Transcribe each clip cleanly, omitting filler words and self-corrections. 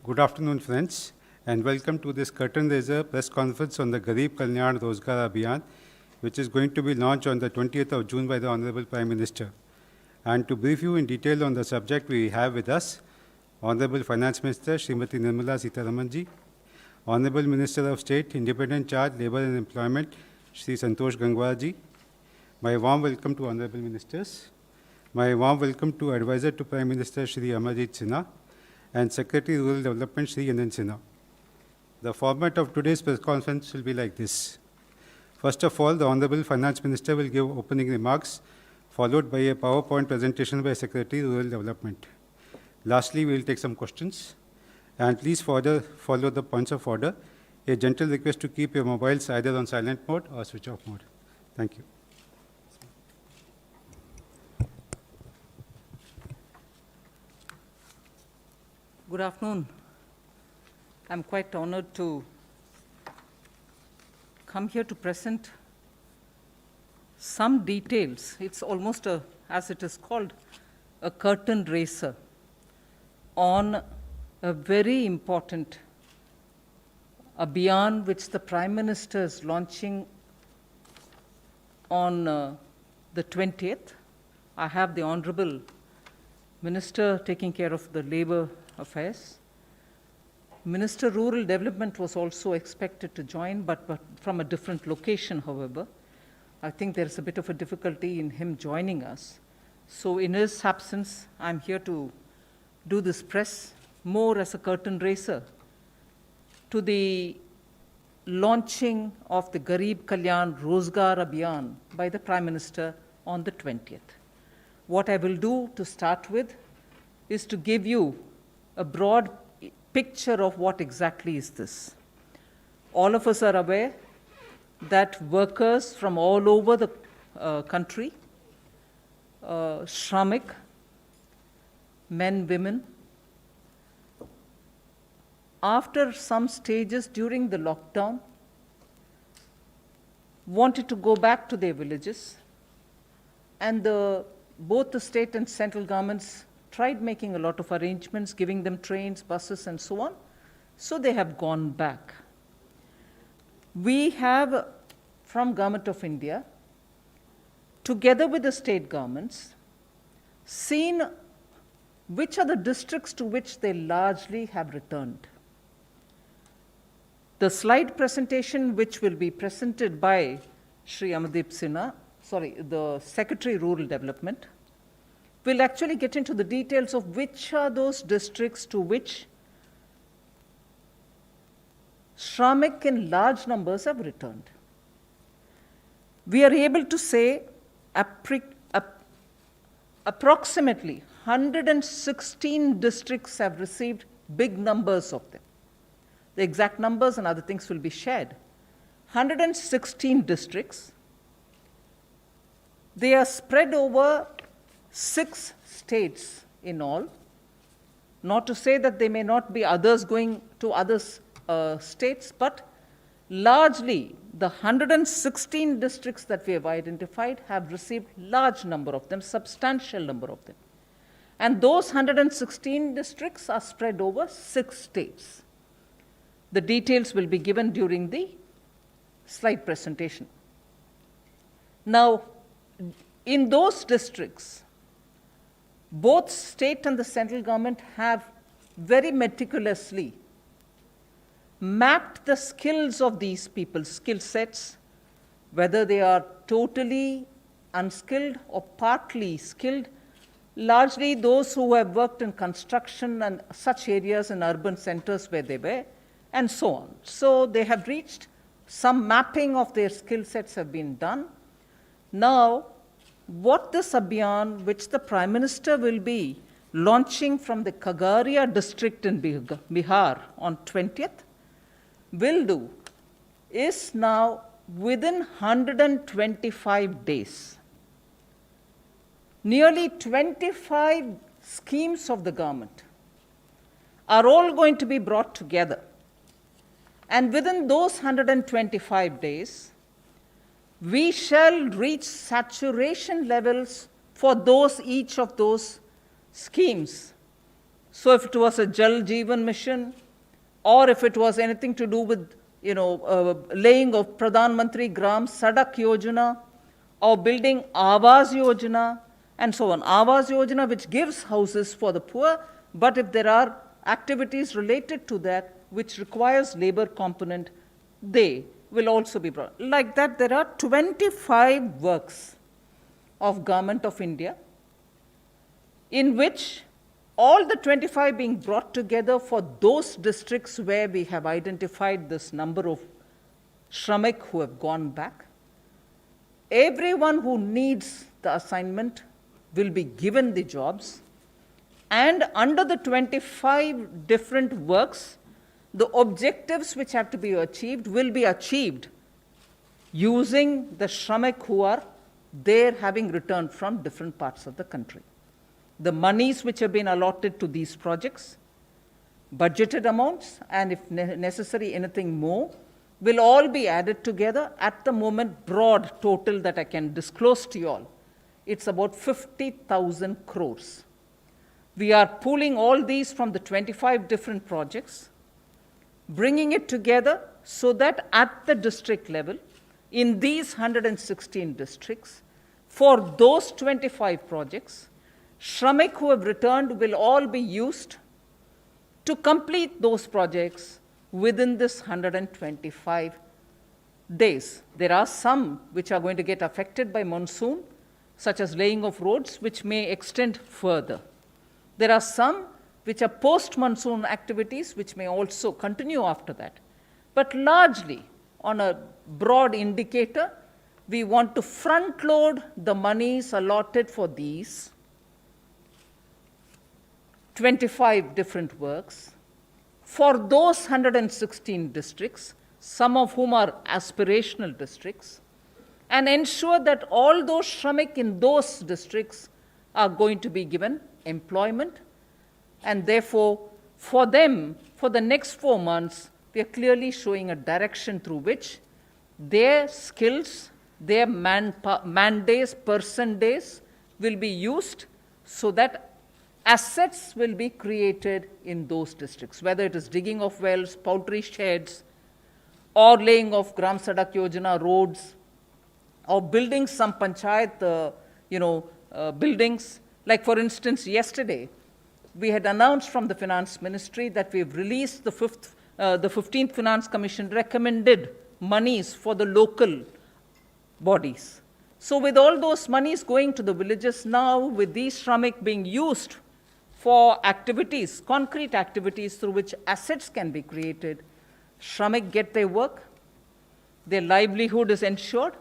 Good afternoon, friends, and welcome to this curtain raiser press conference on the Garib Kalyan Rozgar Abhiyan, which is going to be launched on the 20th of June by the Honorable Prime Minister. And to brief you in detail on the subject, we have with us Honorable Finance Minister Srimati Nirmala Sitharamanji, Honorable Minister of State, Independent Charge, Labour and Employment, Shri Santosh Gangwar ji. My warm welcome to Honorable Ministers. My warm welcome to Advisor to Prime Minister Shri Amarjit Sinha and Secretary Rural Development Shri Anand Sinha. The format of today's press conference will be like this. First of all, the Honorable Finance Minister will give opening remarks, followed by a PowerPoint presentation by Secretary Rural Development. Lastly, we will take some questions. And please follow the points of order. A gentle request to keep your mobiles either on silent mode or switch off mode. Thank you. Good afternoon. I'm quite honored to come here to present some details. It's almost as it is called, a curtain raiser on a very important Abhiyan which the Prime Minister is launching on the 20th. I have the Honorable Minister taking care of the Labour Affairs. Minister Rural Development was also expected to join, but from a different location, however. I think there's a bit of a difficulty in him joining us. So in his absence, I'm here to do this press more as a curtain raiser to the launching of the Garib Kalyan Rozgar Abhiyan by the Prime Minister on the 20th. What I will do to start with is to give you a broad picture of what exactly is this. All of us are aware that workers from all over the country, Shramik, men, women, after some stages during the lockdown, wanted to go back to their villages, and both the state and central governments tried making a lot of arrangements, giving them trains, buses, and so on. So they have gone back. We have, from Government of India, together with the state governments, seen which are the districts to which they largely have returned. The slide presentation, which will be presented by Shri Amarjit Sinha, the Secretary Rural Development, will actually get into the details of which are those districts to which Shramik in large numbers have returned. We are able to say approximately 116 districts have received big numbers of them. The exact numbers and other things will be shared. 116 districts. They are spread over 6 states in all. Not to say that there may not be others going to other states, but largely the 116 districts that we have identified have received large number of them, substantial number of them. And those 116 districts are spread over 6 states. The details will be given during the slide presentation. Now, in those districts, both state and the central government have very meticulously mapped the skills of these people, skill sets, whether they are totally unskilled or partly skilled, largely those who have worked in construction and such areas in urban centers where they were, and so on. So they have reached some mapping of their skill sets have been done. Now, what this Abhiyan, which the Prime Minister will be launching from the Khagaria district in Bihar on 20th, will do is now within 125 days. Nearly 25 schemes of the government are all going to be brought together. And within those 125 days, we shall reach saturation levels for each of those schemes So if it was a Jal Jeevan mission, or if it was anything to do with, laying of Pradhan Mantri Gram Sadak Yojana, or building Awas Yojana, and so on. Awas Yojana, which gives houses for the poor, but if there are activities related to that which requires labor component, they will also be brought. Like that, there are 25 works of Government of India, in which all the 25 being brought together for those districts where we have identified this number of Shramik who have gone back. Everyone who needs the assignment will be given the jobs, and under the 25 different works, the objectives which have to be achieved will be achieved using the Shramik who are there having returned from different parts of the country. The monies which have been allotted to these projects, budgeted amounts, and if necessary anything more, will all be added together. At the moment, broad total that I can disclose to you all, it's about 50,000 crores. We are pooling all these from the 25 different projects, bringing it together so that at the district level, in these 116 districts, for those 25 projects, Shramik who have returned will all be used to complete those projects within this 125 days. There are some which are going to get affected by monsoon, such as laying of roads, which may extend further. There are some which are post-monsoon activities, which may also continue after that. But largely, on a broad indicator, we want to front-load the monies allotted for these 25 different works for those 116 districts, some of whom are aspirational districts, and ensure that all those Shramik in those districts are going to be given employment. And therefore, for them, for the next 4 months, we are clearly showing a direction through which their skills, their man days, person days will be used so that assets will be created in those districts, whether it is digging of wells, poultry sheds, or laying of Gram Sadak Yojana roads, or building some panchayat, buildings. Like for instance, yesterday, we had announced from the Finance Ministry that we've released the 15th Finance Commission recommended monies for the local bodies. So with all those monies going to the villages now, with these Shramik being used for activities, concrete activities through which assets can be created, Shramik get their work, their livelihood is ensured.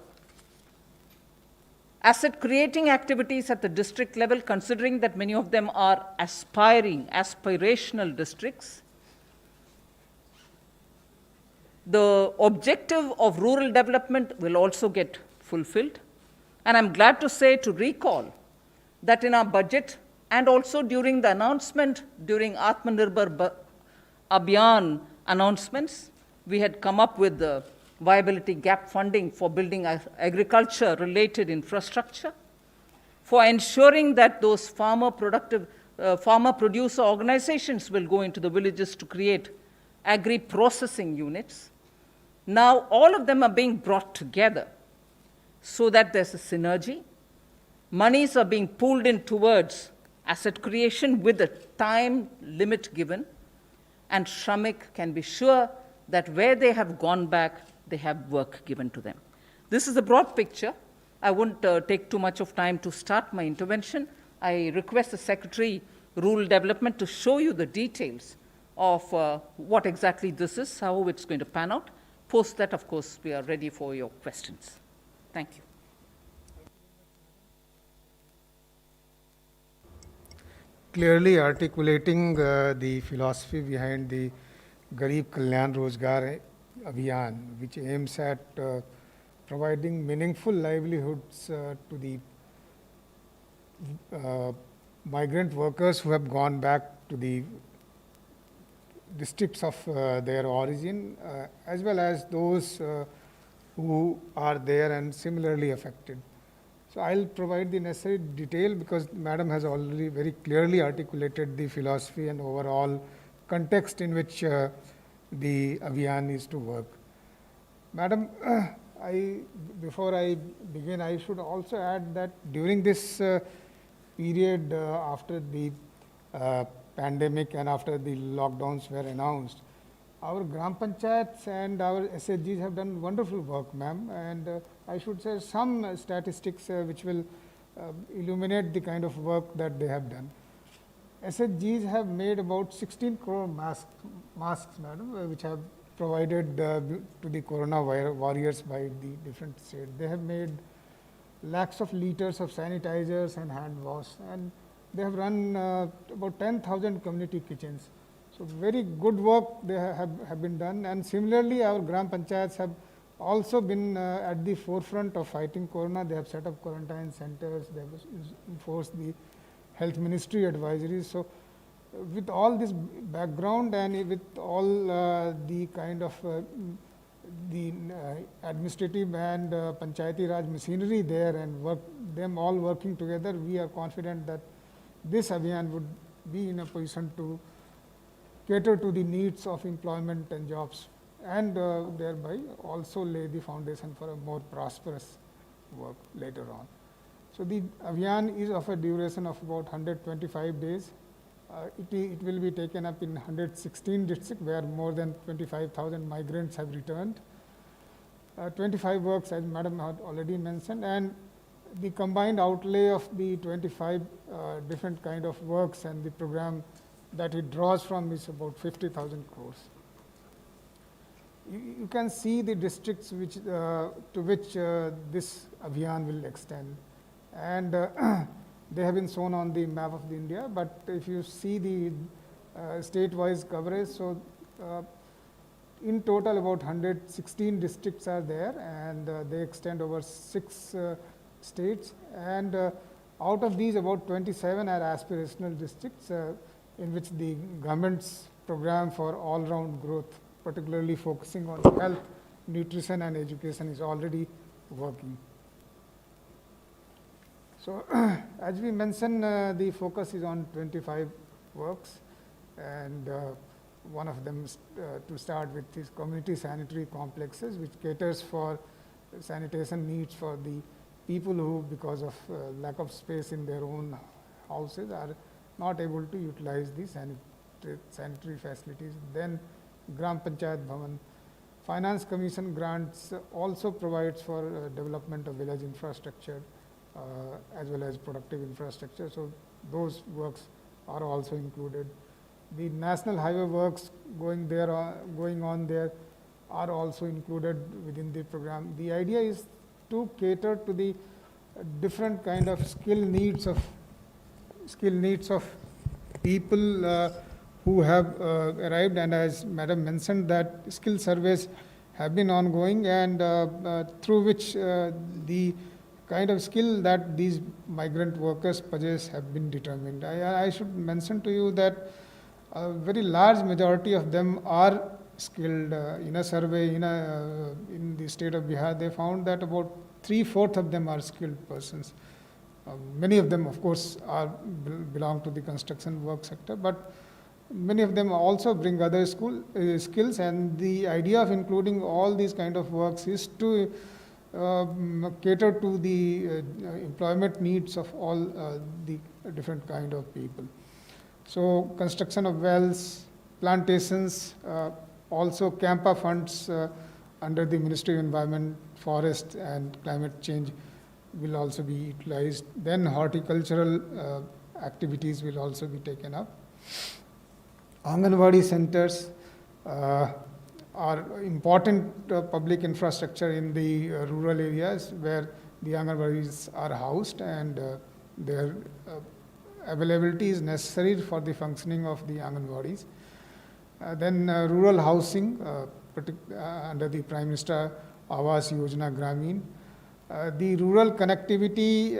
Asset creating activities at the district level, considering that many of them are aspirational districts. The objective of rural development will also get fulfilled. And I'm glad to say, to recall, that in our budget and also during the announcement, during Atmanirbhar Abhiyan announcements, we had come up with the viability gap funding for building agriculture-related infrastructure, for ensuring that those farmer-producer organizations will go into the villages to create agri-processing units. Now, all of them are being brought together so that there's a synergy. Monies are being pooled in towards asset creation with a time limit given, and Shramik can be sure that where they have gone back, they have work given to them. This is a broad picture. I won't take too much of time to start my intervention. I request the Secretary, Rural Development, to show you the details of what exactly this is, how it's going to pan out. Post that, of course, we are ready for your questions. Thank you. Clearly articulating the philosophy behind the Garib Kalyan Rozgar Abhiyan, which aims at providing meaningful livelihoods to the migrant workers who have gone back to the districts of their origin, as well as those who are there and similarly affected. So I'll provide the necessary detail because Madam has already very clearly articulated the philosophy and overall context in which the Abhiyan is to work. Madam, before I begin, I should also add that during this period after the pandemic and after the lockdowns were announced, our Gram Panchayats and our SHGs have done wonderful work, ma'am, and I should say some statistics which will illuminate the kind of work that they have done. SHGs have made about 16 crore masks, madam, which have provided to the corona warriors by the different states. They have made lakhs of liters of sanitizers and hand wash, and they have run about 10,000 community kitchens. So very good work they have been done, and similarly our Gram Panchayats have also been at the forefront of fighting corona. They have set up quarantine centers, they have enforced the health ministry advisories. So with all this background and with all the kind of the administrative and Panchayati Raj machinery there and them all working together, we are confident that this Abhiyan would be in a position to cater to the needs of employment and jobs, and thereby also lay the foundation for a more prosperous work later on. So the Abhiyan is of a duration of about 125 days. It will be taken up in 116 districts where more than 25,000 migrants have returned. 25 works, as Madam had already mentioned, and the combined outlay of the 25 different kind of works and the program that it draws from is about 50,000 crores. You can see the districts which, to which this Abhiyan will extend, and they have been shown on the map of the India, but if you see the state-wise coverage, so in total about 116 districts are there, and they extend over 6 states, and out of these about 27 are aspirational districts in which the government's program for all-round growth, particularly focusing on health, nutrition and education, is already working. So as we mentioned, the focus is on 25 works, and one of them to start with is community sanitary complexes, which caters for sanitation needs for the people who, because of lack of space in their own houses, are not able to utilize the sanitary facilities. Then Gram Panchayat Bhavan. Finance Commission grants also provides for development of village infrastructure as well as productive infrastructure. So those works are also included. The national highway works going on there are also included within the program. The idea is to cater to the different kind of skill needs of people who have arrived, and as Madam mentioned that skill surveys have been ongoing, and through which the kind of skill that these migrant workers possess have been determined. I should mention to you that a very large majority of them are skilled. In a survey in the state of Bihar, they found that about 3/4 of them are skilled persons. Many of them, of course, belong to the construction work sector, but many of them also bring other skills, and the idea of including all these kind of works is to cater to the employment needs of all the different kind of people. So construction of wells, plantations, also Campa funds under the Ministry of Environment, Forest and Climate Change will also be utilized. Then horticultural activities will also be taken up. Anganwadi centers are important public infrastructure in the rural areas where the Anganwadis are housed, and their availability is necessary for the functioning of the Anganwadis. Then rural housing under the Prime Minister Awas Yojana Gramin. The rural connectivity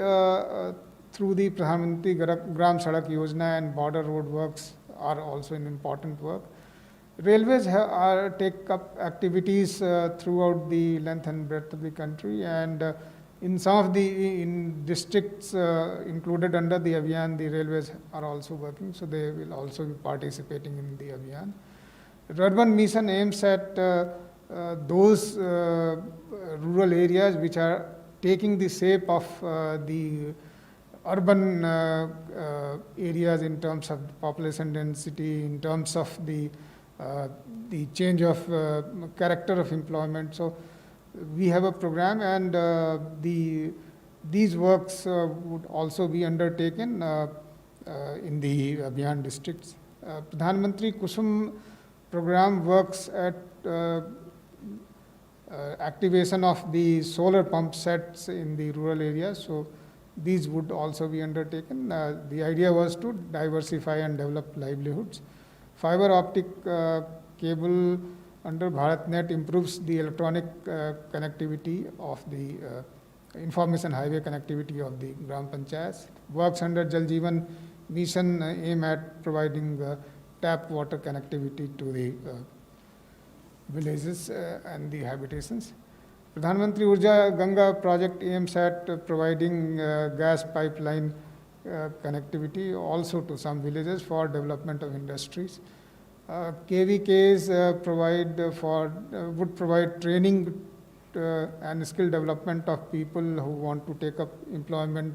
through the Pradhan Mantri Gram Sadak Yojana and border road works are also an important work. Railways take up activities throughout the length and breadth of the country, and In some of the in districts included under the Abhiyan, the railways are also working, so they will also be participating in the Abhiyan. Urban Mission aims at those rural areas which are taking the shape of the urban areas in terms of population density, in terms of the change of character of employment. So we have a program, and these works would also be undertaken in the Abhiyan districts. Pradhan Mantri Kusum program works at activation of the solar pump sets in the rural areas. So these would also be undertaken. The idea was to diversify and develop livelihoods. Fiber optic cable under BharatNet improves the electronic connectivity of the information highway connectivity of the Gram Panchayats. Works under Jal Jeevan Mission aim at providing tap water connectivity to the villages and the habitations. Pradhan Mantri Urja Ganga project aims at providing gas pipeline connectivity also to some villages for development of industries. KVKs would provide training and skill development of people who want to take up employment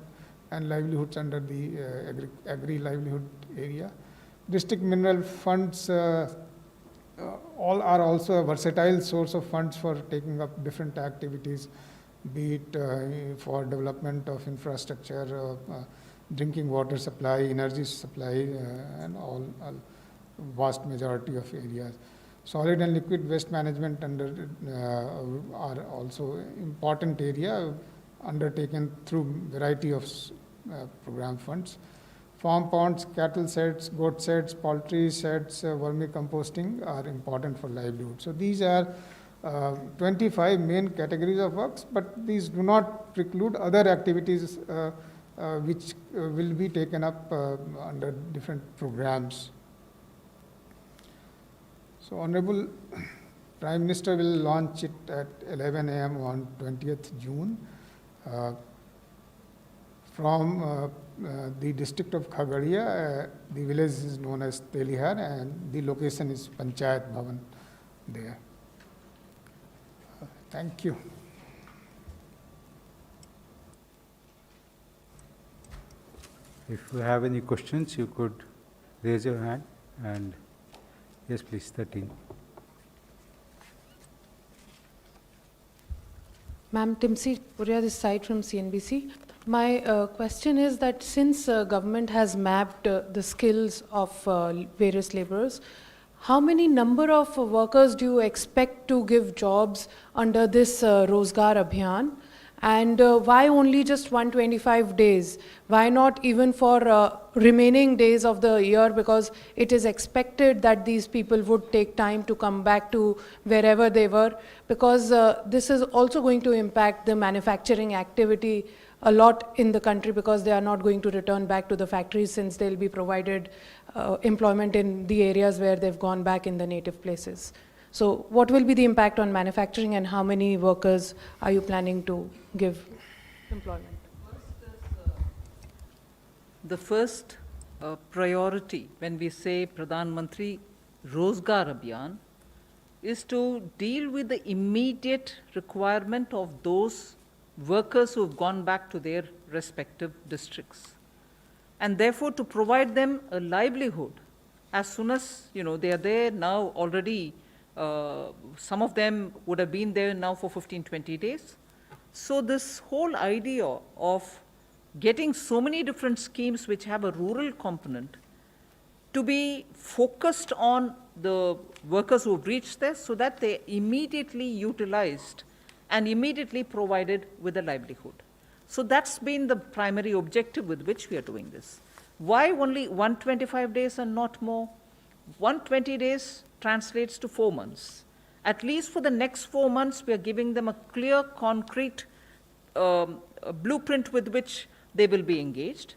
and livelihoods under the agri-livelihood area. District mineral funds all are also a versatile source of funds for taking up different activities, be it for development of infrastructure, drinking water supply, energy supply, and all vast majority of areas. Solid and liquid waste management are also important area undertaken through variety of program funds. Farm ponds, cattle sheds, goat sheds, poultry sheds, vermicomposting are important for livelihood. So these are 25 main categories of works, but these do not preclude other activities which will be taken up under different programs. So Honorable Prime Minister will launch it at 11 a.m. on 20th June from the district of Khagadia. The village is known as Telihar, and the location is Panchayat Bhavan there. Thank you. If you have any questions, you could raise your hand. And yes, please, 13. Ma'am, Timsi Puria, this side from CNBC. My question is that since government has mapped the skills of various laborers, how many number of workers do you expect to give jobs under this Rozgar Abhiyan? And why only just 125 days? Why not even for remaining days of the year? Because it is expected that these people would take time to come back to wherever they were, because this is also going to impact the manufacturing activity a lot in the country, because they are not going to return back to the factories since they'll be provided employment in the areas where they've gone back in the native places. So what will be the impact on manufacturing, and how many workers are you planning to give employment? The first priority when we say Pradhan Mantri Rozgar Abhiyan is to deal with the immediate requirement of those workers who have gone back to their respective districts, and therefore to provide them a livelihood as soon as they are there now already. Some of them would have been there now for 15-20 days. So this whole idea of getting so many different schemes which have a rural component to be focused on the workers who have reached there, so that they immediately utilized and immediately provided with a livelihood. So that's been the primary objective with which we are doing this. Why only 125 days and not more? 120 days translates to 4 months. At least for the next 4 months, we are giving them a clear, concrete blueprint with which they will be engaged.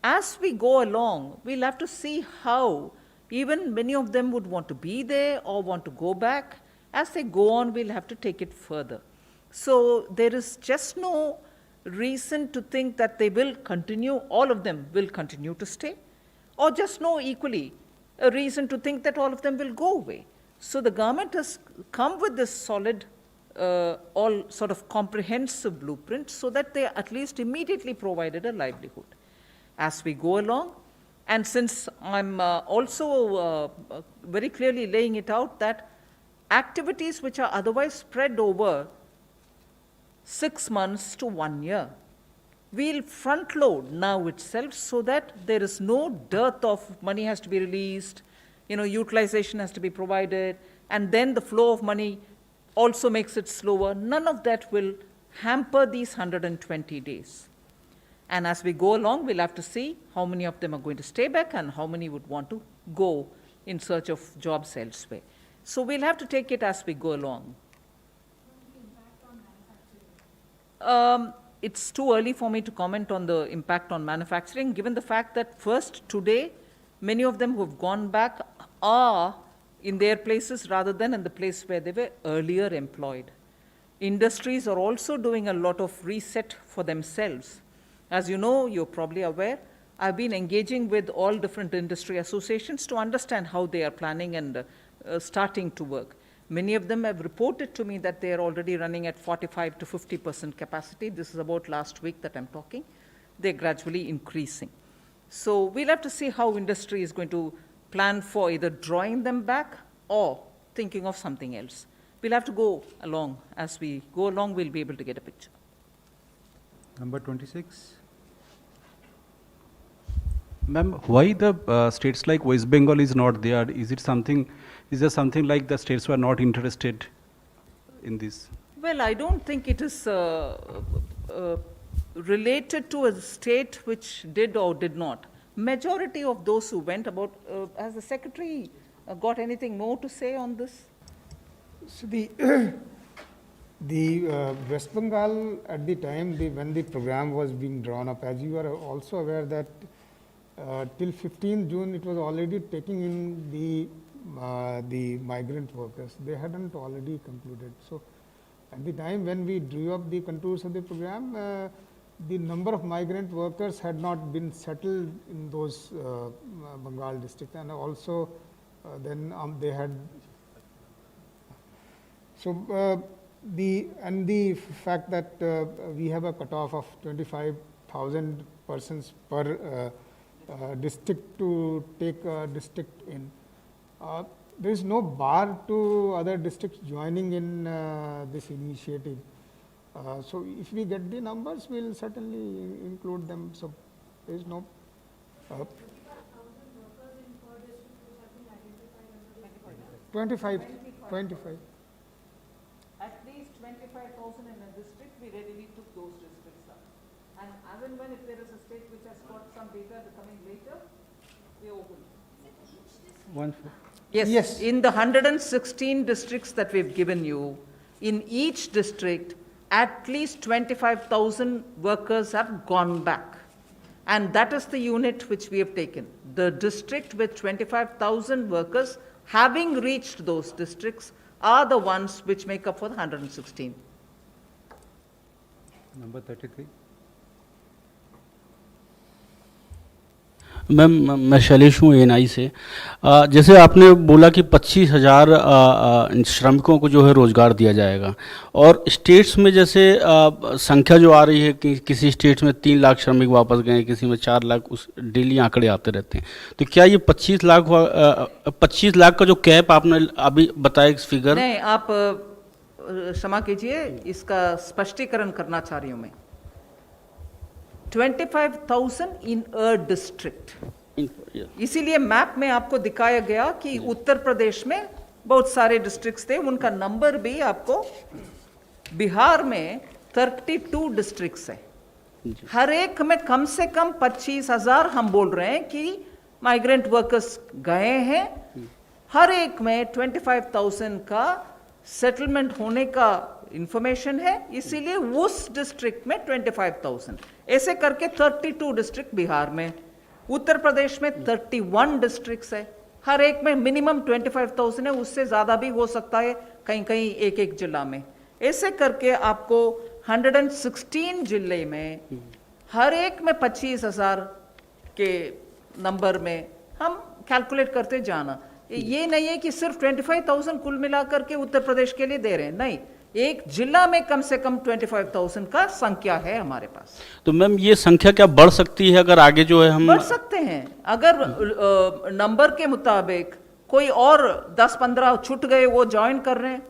As we go along, we'll have to see how even many of them would want to be there or want to go back. As they go on, we'll have to take it further. So there is just no reason to think that they will continue, all of them will continue to stay, or just no equally a reason to think that all of them will go away. So the government has come with this solid, all sort of comprehensive blueprint so that they at least immediately provided a livelihood. As we go along, and since I'm also very clearly laying it out that activities which are otherwise spread over 6 months to 1 year, we'll front load now itself so that there is no dearth of money has to be released, utilization has to be provided, and then the flow of money also makes it slower. None of that will hamper these 120 days. And as we go along, we'll have to see how many of them are going to stay back and how many would want to go in search of jobs elsewhere. So we'll have to take it as we go along. It's too early for me to comment on the impact on manufacturing, given the fact that first, today, many of them who have gone back are in their places rather than in the place where they were earlier employed. Industries are also doing a lot of reset for themselves. As you know, you're probably aware, I've been engaging with all different industry associations to understand how they are planning and starting to work. Many of them have reported to me that they are already running at 45 to 50% capacity. This is about last week that I'm talking. They're gradually increasing. So we'll have to see how industry is going to plan for either drawing them back or thinking of something else. We'll have to go along. As we go along, we'll be able to get a picture. Number 26. Ma'am, why the states like West Bengal is not there? Is there something like the states were not interested in this? Well, I don't think it is related to a state which did or did not. Majority of those who went about, has the secretary got anything more to say on this? So the West Bengal at the time when the program was being drawn up, as you are also aware that till 15 June it was already taking in the migrant workers. They hadn't already concluded. So at the time when we drew up the contours of the program, the number of migrant workers had not been settled in those Bengal districts, and also then they had. So the fact that we have a cutoff of 25,000 persons per district to take a district in. There is no bar to other districts joining in this initiative. So if we get the numbers, we'll certainly include them. So there is no. 25. At least 25,000 in a district, we readily took those districts up. And as and when if there is a state which has got some data coming later, we open. Yes, in the 116 districts that we've given you, in each district, at least 25,000 workers have gone back. And that is the unit which we have taken. The district with 25,000 workers having reached those districts are the ones which make up for the 116. Number 33. Ma'am मैं शैलेश हूँ ANI से। जैसे आपने बोला कि 25,000 श्रमिकों को जो है रोज़गार दिया जाएगा, और स्टेट्स में जैसे संख्या जो आ रही है कि किसी स्टेट्स में 3 लाख श्रमिक वापस गए, किसी में 4 लाख, उस डेली आंकड़े आते रहते हैं। तो क्या ये 25 लाख का जो कैप आपने अभी बताया फिगर? नहीं, आप क्षमा कीजिए, इसका स्पष्टीकरण करना चाह रही हूँ मैं। 25,000 इन अ डिस्ट्रिक्ट, इसीलिए मैप में आपको दिखाया गया कि उत्तर प्रदेश में बहुत सारे डिस्ट्रिक्ट्स थे, उनका नंबर भी आपको, बिहार में 32 डिस्ट्रिक्ट्स है, हर एक में कम से कम 25,000 हम बोल रहे हैं कि माइग्रेंट वर्कर्स गए हैं, हर एक में 25,000 का सेटलमेंट होने का इंफॉर्मेशन है, इसीलिए उस डिस्ट्रिक्ट में 25,000, ऐसे करके 32 डिस्ट्रिक्ट बिहार में, उत्तर प्रदेश में 31 डिस्ट्रिक्ट्स है, हर एक में मिनिमम 25,000 है, उससे ज़्यादा भी हो सकता है कहीं कहीं एक एक जिला में। ऐसे करके आपको 116 जिले में हर एक में 25,000 के नंबर में हम कैलकुलेट करते जाना। ये नहीं है कि सिर्फ 25,000 कुल मिलाकर के उत्तर प्रदेश के लिए दे रहे हैं, नहीं, एक जिला में कम से कम 25,000 का संख्या है हमारे पास। तो मैम ये संख्या क्या बढ़ सकती है अगर आगे जो है हम बढ़ सकते हैं अगर नंबर के मुताबिक कोई और 10-15 छूट गए वो ज्वाइन कर रहे हैं,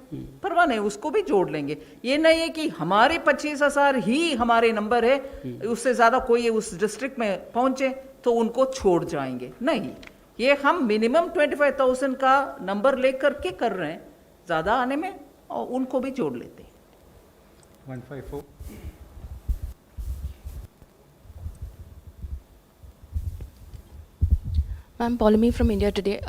परवाह नहीं, उसको भी जोड़ लेंगे। ये नहीं है कि हमारे 25,000 ही हमारे नंबर है, उससे ज्यादा कोई उस डिस्ट्रिक्ट में पहुंचे तो उनको छोड़ जाएंगे, नहीं, ये हम मिनिमम 25,000 का नंबर लेकर के कर रहे हैं, ज्यादा आने में और उनको भी जोड़ लेते हैं। 154. I'm Paulami from India Today.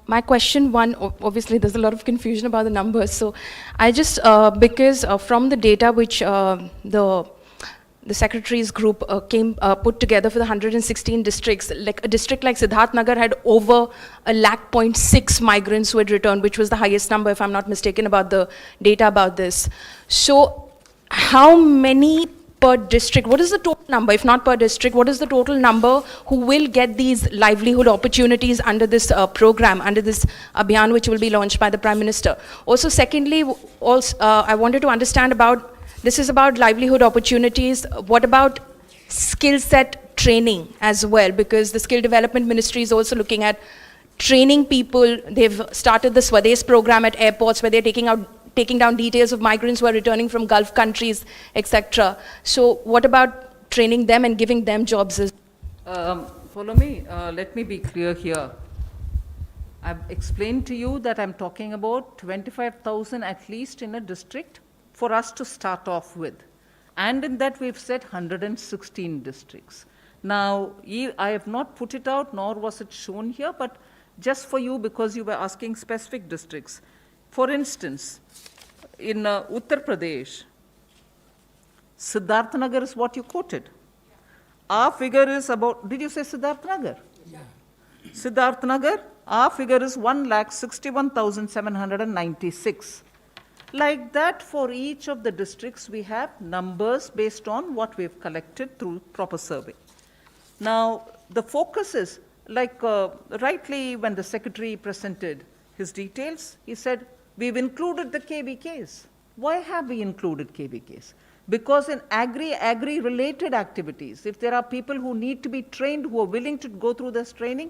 My question one, obviously there's a lot of confusion about the numbers. So I just, because from the data which the secretaries group put together for the 116 districts, like a district like Siddharth Nagar had over 1,600,000 migrants who had returned, which was the highest number, if I'm not mistaken, about the data about this. So how many per district, what is the total number, if not per district, what is the total number who will get these livelihood opportunities under this program, under this Abhiyan, which will be launched by the Prime Minister? Also, secondly, I wanted to understand about, this is about livelihood opportunities, what about skill set training as well? Because the Skill Development Ministry is also looking at training people. They've started the Swadesh program at airports where they're taking down details of migrants who are returning from Gulf countries, etc. So what about training them and giving them jobs? Follow me, let me be clear here. I've explained to you that I'm talking about 25,000 at least in a district for us to start off with. And in that we've said 116 districts. Now, I have not put it out, nor was it shown here, but just for you because you were asking specific districts. For instance, in Uttar Pradesh, Siddharth Nagar is what you quoted. Our figure is about, did you say Siddharth Nagar? Yeah. Siddharth Nagar, our figure is 1,61,796. Like that, for each of the districts, we have numbers based on what we've collected through proper survey. Now, the focus is, like rightly when the secretary presented his details, he said, we've included the KVKs. Why have we included KVKs? Because in agri-related activities, if there are people who need to be trained, who are willing to go through this training,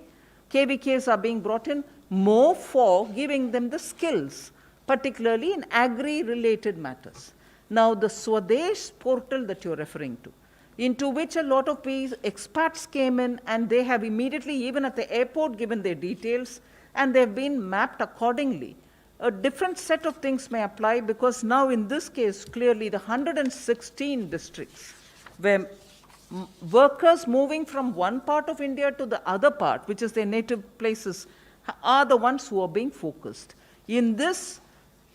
KVKs are being brought in more for giving them the skills, particularly in agri-related matters. Now, the Swadesh portal that you're referring to, into which a lot of expats came in, and they have immediately, even at the airport, given their details, and they've been mapped accordingly. A different set of things may apply, because now in this case, clearly the 116 districts where workers moving from one part of India to the other part, which is their native places, are the ones who are being focused. In this,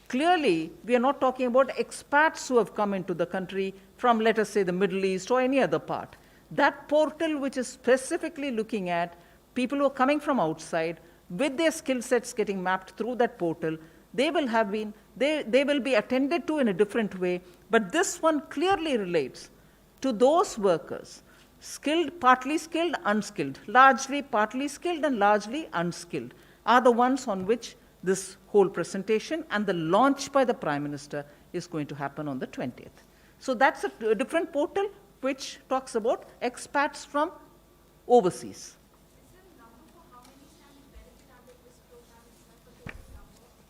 clearly, we are not talking about expats who have come into the country from, let us say, the Middle East or any other part. That portal, which is specifically looking at people who are coming from outside, with their skill sets getting mapped through that portal, they will be attended to in a different way. But this one clearly relates to those workers, skilled, partly skilled, unskilled, largely partly skilled and largely unskilled, are the ones on which this whole presentation and the launch by the Prime Minister is going to happen on the 20th. So that's a different portal which talks about expats from overseas.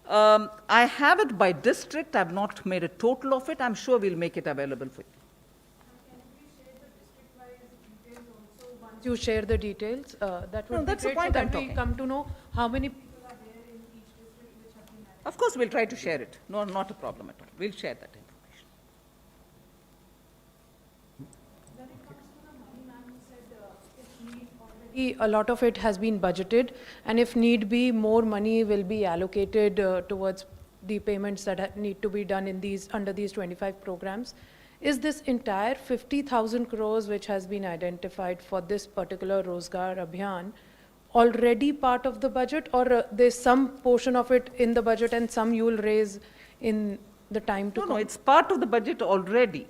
I have it by district. I've not made a total of it. I'm sure we'll make it available for you. Once you share the details, that would be that's the great, so point I'm that we talking. come to know how many people are there in each district which have been Of course, we'll try to share it. No, not a problem at all. We'll share that information. A lot of it has been budgeted, and if need be, more money will be allocated towards the payments that need to be done in under these 25 programs. Is this entire 50,000 crores which has been identified for this particular Rozgar Abhiyan already part of the budget, or there's some portion of it in the budget and some you will raise in the time to come? No, it's part of the budget already.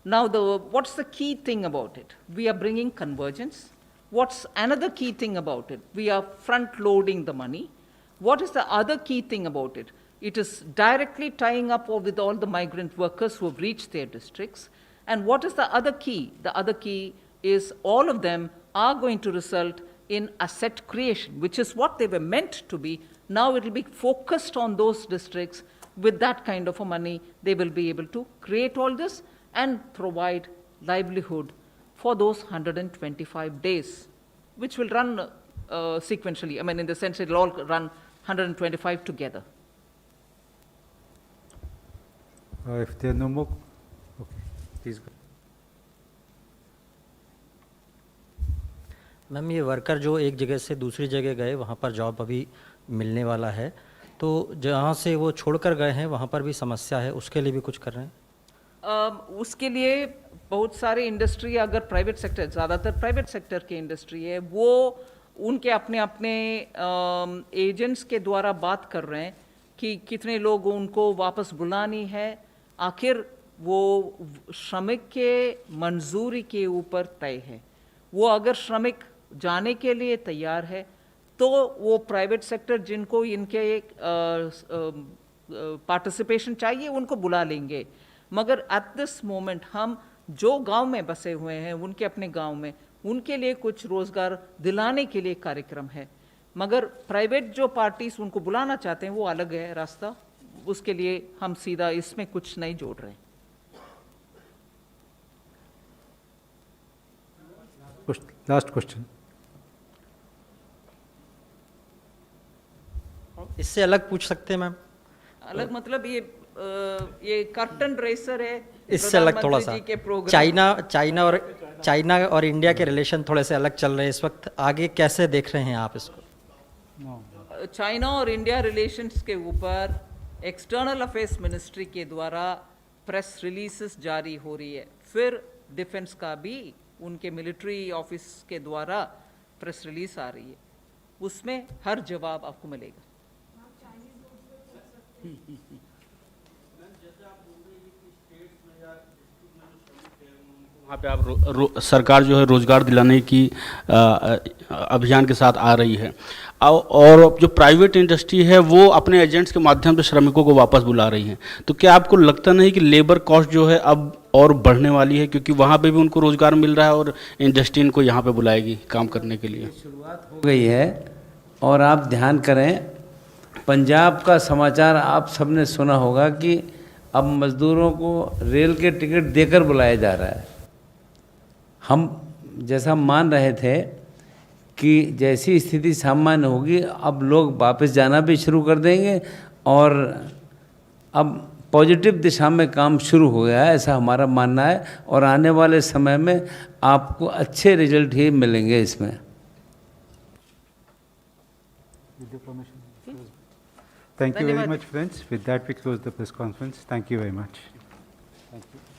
Now, what's the key thing about it? We are bringing convergence. What's another key thing about it? We are front loading the money. What is the other key thing about it? It is directly tying up with all the migrant workers who have reached their districts. And what is the other key? The other key is all of them are going to result in asset creation, which is what they were meant to be. Now it will be focused on those districts. With that kind of a money, they will be able to create all this and provide livelihood for those 125 days, which will run sequentially. I mean, in the sense it will all run 125 together. If there are no more, okay, please go. Ma'am, ये worker जो एक जगह से दूसरी जगह गए वहाँ पर जॉब अभी मिलने वाला है, तो जहाँ से वो छोड़कर गए हैं वहाँ पर भी समस्या है, उसके लिए भी कुछ कर रहे हैं? उसके लिए बहुत सारे इंडस्ट्री, अगर प्राइवेट सेक्टर, ज़्यादातर प्राइवेट सेक्टर की इंडस्ट्री है, वो उनके अपने अपने एजेंट्स के द्वारा बात कर रहे हैं कि कितने लोग उनको वापस बुलानी है. आखिर वो श्रमिक के मंजूरी के ऊपर तय है. वो अगर श्रमिक जाने के लिए तैयार है तो वो प्राइवेट सेक्टर जिनको इनके पार्टिसिपेशन चाहिए उनको बुला लेंगे. मगर एट दिस मोमेंट हम जो गांव में बसे हुए हैं उनके अपने गांव में उनके लिए कुछ रोजगार दिलाने के लिए कार्यक्रम है. मगर प्राइवेट जो पार्टीज उनको बुलाना चाहते हैं वो अलग है रास्ता. उसके लिए हम सीधा इसमें कुछ नहीं जोड़ रहे हैं. Last question. इससे अलग पूछ सकते हैं मैम? अलग मतलब ये कर्टन रेसर है. इससे अलग थोड़ा सा, चाइना और इंडिया के रिलेशन थोड़े से अलग चल रहे हैं इस वक्त, आगे कैसे देख रहे हैं आप इसको? चाइना और इंडिया रिलेशंस के ऊपर एक्सटर्नल अफेयर्स मिनिस्ट्री के द्वारा प्रेस रिलीजेस जारी हो रही है. फिर डिफेंस का भी उनके मिलिट्री ऑफिस के द्वारा प्रेस रिलीज आ रही है. उसमें हर जवाब आपको मिलेगा. वहाँ पे आप सरकार जो है रोजगार दिलाने की अभियान के साथ आ रही है, और जो प्राइवेट इंडस्ट्री है वो अपने एजेंट्स के माध्यम से श्रमिकों को वापस बुला रही है. तो क्या आपको लगता नहीं कि लेबर कॉस्ट जो है अब और बढ़ने वाली है, क्योंकि वहाँ पे भी उनको रोजगार मिल रहा है और इंडस्ट्री इनको यहाँ पे बुलाएगी काम करने के लिए? शुरुआत हो गई है. और आप ध्यान करें, पंजाब का समाचार आप सबने सुना होगा कि अब मजदूरों को रेल के टिकट देकर बुलाया जा रहा है. हम जैसा मान रहे थे कि जैसी स्थिति सामान्य होगी अब लोग वापस जाना भी शुरू कर देंगे और अब पॉजिटिव दिशा में काम शुरू हो गया है, ऐसा हमारा मानना है. और आने वाले समय में आपको अच्छे रिजल्ट ही मिलेंगे इसमें. Thank you very much, friends. With that, we close the press conference. Thank you very much. Thank you.